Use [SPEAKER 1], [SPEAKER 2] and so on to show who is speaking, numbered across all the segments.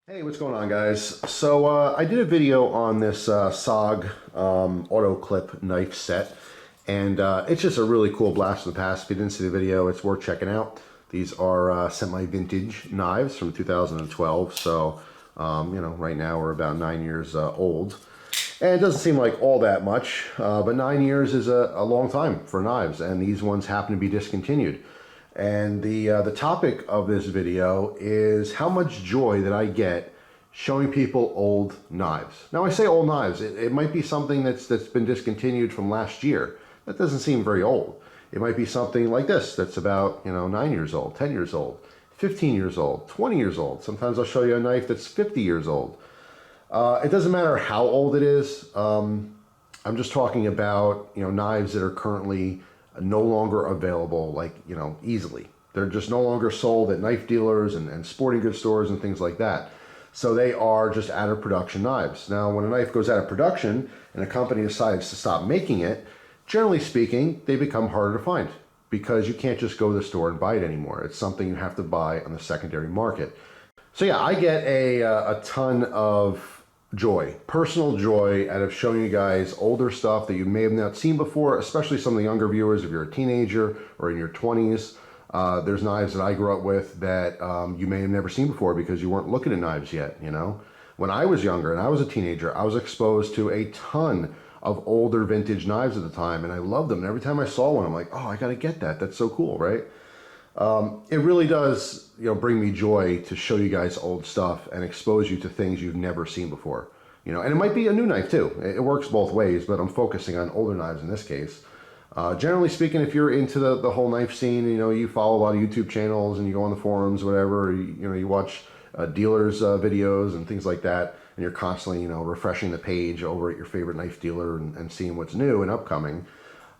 [SPEAKER 1] Hey, what's going on, guys? So I did a video on this SOG auto clip knife set, and it's just a really cool blast from the past. If you didn't see the video, it's worth checking out. These are semi-vintage knives from 2012, so right now we're about 9 years old. And it doesn't seem like all that much, but 9 years is a long time for knives, and these ones happen to be discontinued. And the topic of this video is how much joy that I get showing people old knives. Now I say old knives, it might be something that's been discontinued from last year. That doesn't seem very old. It might be something like this that's about 9 years old, 10 years old, 15 years old, 20 years old. Sometimes I'll show you a knife that's 50 years old. It doesn't matter how old it is. I'm just talking about knives that are currently no longer available, like easily. They're just no longer sold at knife dealers and sporting goods stores and things like that. So they are just out of production knives. Now, when a knife goes out of production and a company decides to stop making it, generally speaking, they become harder to find because you can't just go to the store and buy it anymore. It's something you have to buy on the secondary market. So yeah, I get a ton of joy, personal joy, out of showing you guys older stuff that you may have not seen before, especially some of the younger viewers. If you're a teenager or in your 20s, there's knives that I grew up with that you may have never seen before because you weren't looking at knives yet. When I was younger and I was a teenager, I was exposed to a ton of older vintage knives at the time, and I loved them. And every time I saw one, I'm like, oh, I gotta get that. That's so cool, right? It really does, bring me joy to show you guys old stuff and expose you to things you've never seen before. And it might be a new knife too. It works both ways, but I'm focusing on older knives in this case. Generally speaking, if you're into the whole knife scene, you follow a lot of YouTube channels and you go on the forums, whatever, you watch dealers' videos and things like that, and you're constantly, refreshing the page over at your favorite knife dealer and seeing what's new and upcoming.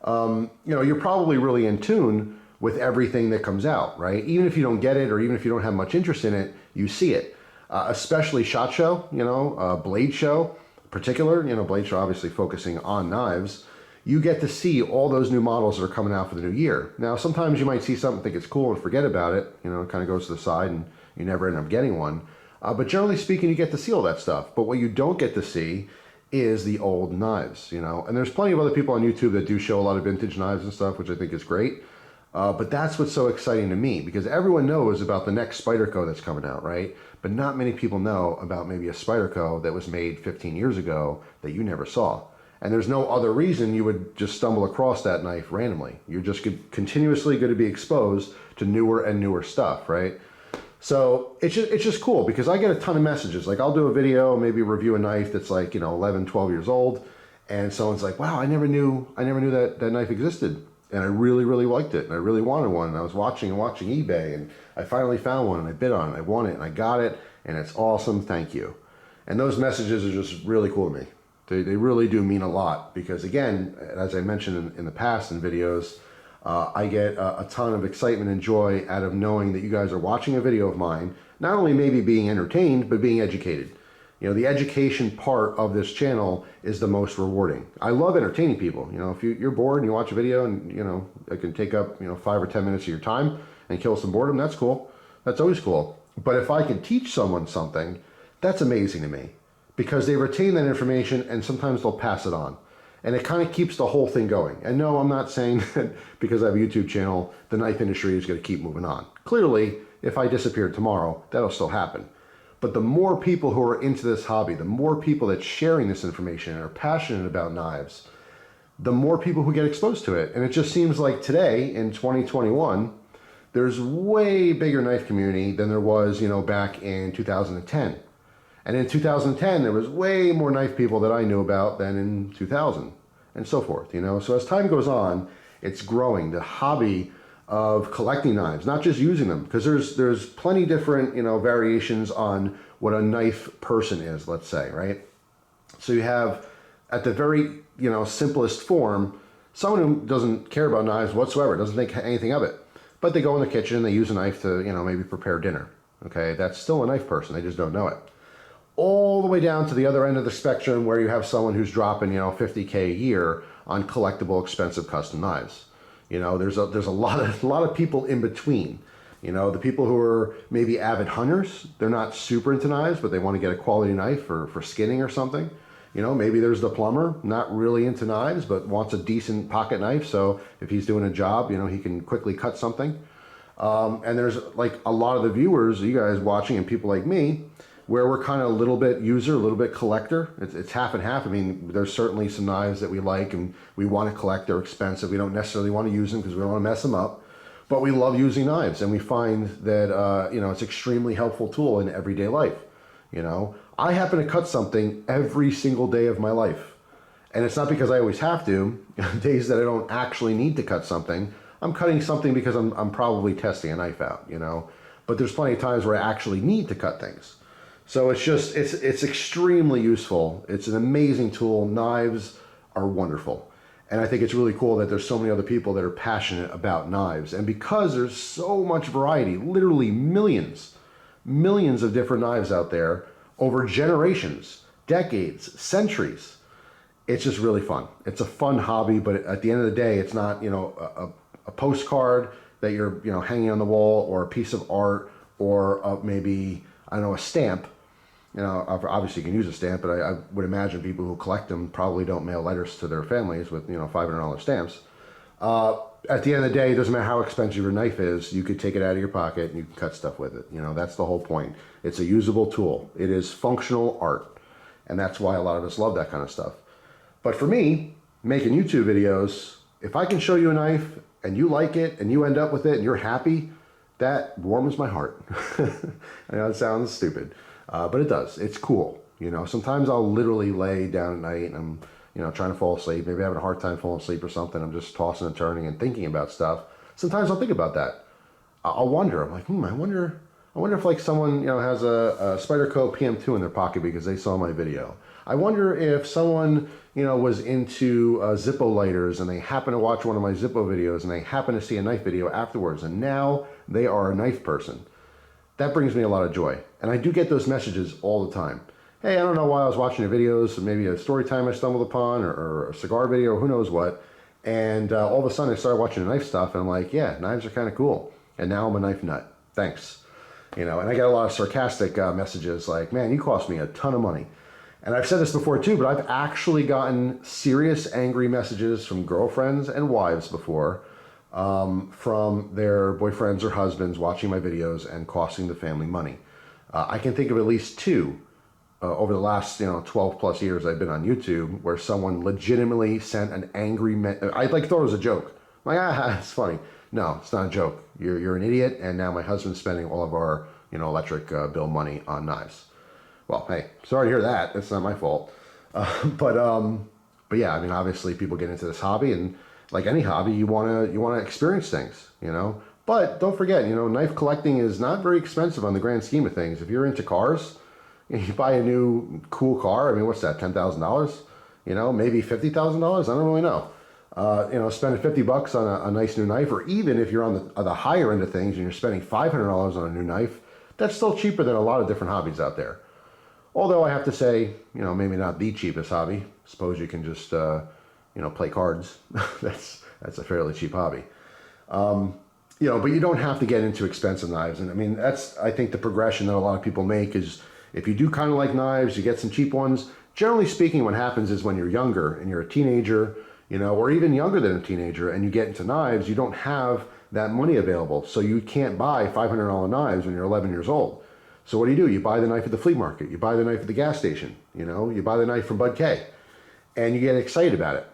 [SPEAKER 1] You're probably really in tune with everything that comes out, right? Even if you don't get it, or even if you don't have much interest in it, you see it. Especially SHOT Show, Blade Show in particular, Blade Show obviously focusing on knives. You get to see all those new models that are coming out for the new year. Now, sometimes you might see something, think it's cool, and forget about it. It kind of goes to the side and you never end up getting one. But generally speaking, you get to see all that stuff. But what you don't get to see is the old knives, And there's plenty of other people on YouTube that do show a lot of vintage knives and stuff, which I think is great. But that's what's so exciting to me, because everyone knows about the next Spyderco that's coming out, right? But not many people know about maybe a Spyderco that was made 15 years ago that you never saw. And there's no other reason you would just stumble across that knife randomly. You're just continuously going to be exposed to newer and newer stuff, right? So it's just cool, because I get a ton of messages. Like, I'll do a video, maybe review a knife that's like 11, 12 years old, and someone's like, wow, I never knew that knife existed. And I really, really liked it, and I really wanted one, and I was watching eBay, and I finally found one, and I bid on it, I won it, and I got it, and it's awesome, thank you. And those messages are just really cool to me. They really do mean a lot, because again, as I mentioned in the past in videos, I get a ton of excitement and joy out of knowing that you guys are watching a video of mine, not only maybe being entertained, but being educated. The education part of this channel is the most rewarding. I love entertaining people. If you're bored and you watch a video and, it can take up, 5 or 10 minutes of your time and kill some boredom, that's cool. That's always cool. But if I can teach someone something, that's amazing to me, because they retain that information and sometimes they'll pass it on. And it kind of keeps the whole thing going. And no, I'm not saying that because I have a YouTube channel, the knife industry is going to keep moving on. Clearly, if I disappeared tomorrow, that'll still happen. But the more people who are into this hobby, the more people that's sharing this information and are passionate about knives, the more people who get exposed to it. And it just seems like today, in 2021, there's way bigger knife community than there was, back in 2010. And in 2010, there was way more knife people that I knew about than in 2000, and so forth, So as time goes on, it's growing. The hobby of collecting knives, not just using them, because there's plenty different variations on what a knife person is, let's say, right? So you have, at the very simplest form, someone who doesn't care about knives whatsoever, doesn't think anything of it, but they go in the kitchen and they use a knife to maybe prepare dinner. Okay, that's still a knife person, they just don't know it. All the way down to the other end of the spectrum, where you have someone who's dropping $50K a year on collectible, expensive custom knives. There's a lot of people in between. You know, the people who are maybe avid hunters, they're not super into knives, but they want to get a quality knife for skinning or something. You know, maybe there's the plumber, not really into knives, but wants a decent pocket knife. So if he's doing a job, you know, he can quickly cut something. And there's like a lot of the viewers, you guys watching, and people like me, where we're kind of a little bit user, a little bit collector. It's half and half. I mean, there's certainly some knives that we like and we want to collect. They're expensive. We don't necessarily want to use them because we don't want to mess them up. But we love using knives, and we find that you know, it's an extremely helpful tool in everyday life. You know, I happen to cut something every single day of my life. And it's not because I always have to. Days that I don't actually need to cut something, I'm cutting something because I'm probably testing a knife out, you know. But there's plenty of times where I actually need to cut things. So it's just, it's extremely useful. It's an amazing tool. Knives are wonderful. And I think it's really cool that there's so many other people that are passionate about knives. And because there's so much variety, literally millions of different knives out there over generations, decades, centuries, it's just really fun. It's a fun hobby, but at the end of the day, it's not, you know, a postcard that you're, you know, hanging on the wall, or a piece of art, or maybe, I don't know, a stamp. You know, obviously you can use a stamp, but I would imagine people who collect them probably don't mail letters to their families with, you know, $500 stamps. At the end of the day, it doesn't matter how expensive your knife is, you could take it out of your pocket and you can cut stuff with it. You know, that's the whole point. It's a usable tool. It is functional art. And that's why a lot of us love that kind of stuff. But for me, making YouTube videos, if I can show you a knife and you like it and you end up with it and you're happy, that warms my heart. I know it sounds stupid, but it does. It's cool. You know, sometimes I'll literally lay down at night and I'm, you know, trying to fall asleep, maybe having a hard time falling asleep or something. I'm just tossing and turning and thinking about stuff. Sometimes I'll think about that. I'll wonder. I'm like, I wonder if like someone, you know, has a Spyderco PM2 in their pocket because they saw my video. I wonder if someone, you know, was into Zippo lighters and they happen to watch one of my Zippo videos and they happen to see a knife video afterwards and now they are a knife person. That brings me a lot of joy. And I do get those messages all the time. Hey, I don't know why I was watching your videos, maybe a story time I stumbled upon, or a cigar video, or who knows what. And all of a sudden I started watching the knife stuff and I'm like, yeah, knives are kind of cool. And now I'm a knife nut. Thanks. You know, and I get a lot of sarcastic messages like, man, you cost me a ton of money. And I've said this before too, but I've actually gotten serious angry messages from girlfriends and wives before, from their boyfriends or husbands watching my videos and costing the family money. I can think of at least two over the last, you know, 12 plus years I've been on YouTube where someone legitimately sent an angry, I like thought it was a joke. I'm like, it's funny. No, it's not a joke. You're an idiot, and now my husband's spending all of our, you know, electric bill money on knives. Well, hey, sorry to hear that. It's not my fault. But yeah, I mean, obviously people get into this hobby, and like any hobby, you wanna experience things, you know. But don't forget, you know, knife collecting is not very expensive on the grand scheme of things. If you're into cars, you buy a new cool car. I mean, what's that? $10,000? You know, maybe $50,000. I don't really know. You know, spending $50 on a nice new knife, or even if you're on the higher end of things and you're spending $500 on a new knife, that's still cheaper than a lot of different hobbies out there. Although I have to say, you know, maybe not the cheapest hobby. Suppose you can just, you know, play cards. that's a fairly cheap hobby. You know, but you don't have to get into expensive knives. And I mean, that's, I think, the progression that a lot of people make is if you do kind of like knives, you get some cheap ones. Generally speaking, what happens is when you're younger and you're a teenager, you know, or even younger than a teenager, and you get into knives, you don't have that money available. So you can't buy $500 knives when you're 11 years old. So what do? You buy the knife at the flea market. You buy the knife at the gas station. You know, you buy the knife from Bud K. And you get excited about it.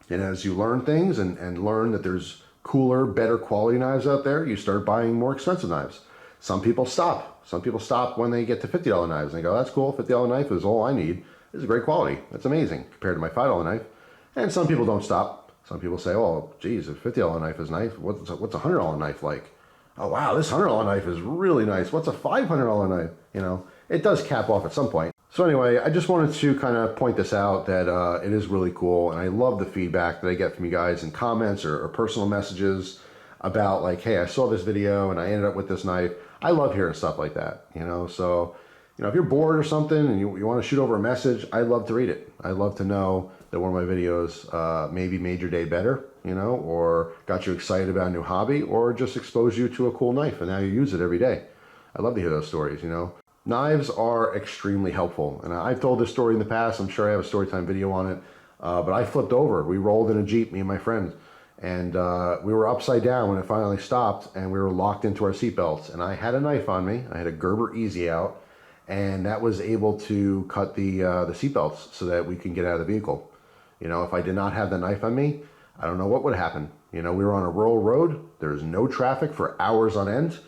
[SPEAKER 1] And as you learn things and learn that there's cooler, better quality knives out there, you start buying more expensive knives. Some people stop. Some people stop when they get to $50 knives. And they go, that's cool, $50 knife is all I need. This is great quality. That's amazing compared to my $5 knife. And some people don't stop. Some people say, oh, geez, a $50 knife is nice. What's a $100 knife like? Oh, wow, this $100 knife is really nice. What's a $500 knife? You know, it does cap off at some point. So anyway, I just wanted to kind of point this out that it is really cool. And I love the feedback that I get from you guys in comments or personal messages about like, hey, I saw this video and I ended up with this knife. I love hearing stuff like that, you know. So, you know, if you're bored or something and you want to shoot over a message, I'd love to read it. I'd love to know that one of my videos maybe made your day better, you know, or got you excited about a new hobby, or just exposed you to a cool knife and now you use it every day. I'd love to hear those stories, you know. Knives are extremely helpful, and I've told this story in the past. I'm sure I have a story time video on it, but I flipped over. We rolled in a Jeep, me and my friend, and we were upside down when it finally stopped, and we were locked into our seatbelts, and I had a knife on me. I had a Gerber Easy Out, and that was able to cut the seatbelts so that we can get out of the vehicle. You know, if I did not have the knife on me, I don't know what would happen. You know, we were on a rural road. There's no traffic for hours on end.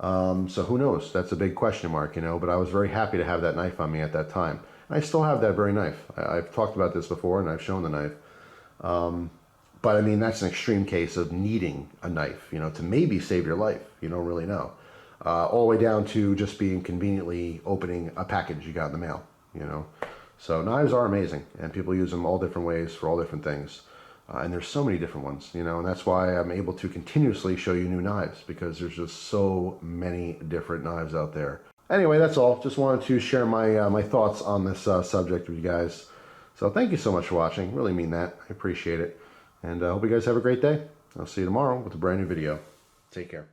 [SPEAKER 1] So who knows? That's a big question mark, you know, but I was very happy to have that knife on me at that time. And I still have that very knife. I've talked about this before and I've shown the knife. But I mean, that's an extreme case of needing a knife, you know, to maybe save your life. You don't really know. All the way down to just being conveniently opening a package you got in the mail, you know. So knives are amazing, and people use them all different ways for all different things. And there's so many different ones, you know, and that's why I'm able to continuously show you new knives, because there's just so many different knives out there. Anyway, that's all. Just wanted to share my my thoughts on this subject with you guys. So thank you so much for watching. Really mean that. I appreciate it. And I hope you guys have a great day. I'll see you tomorrow with a brand new video. Take care.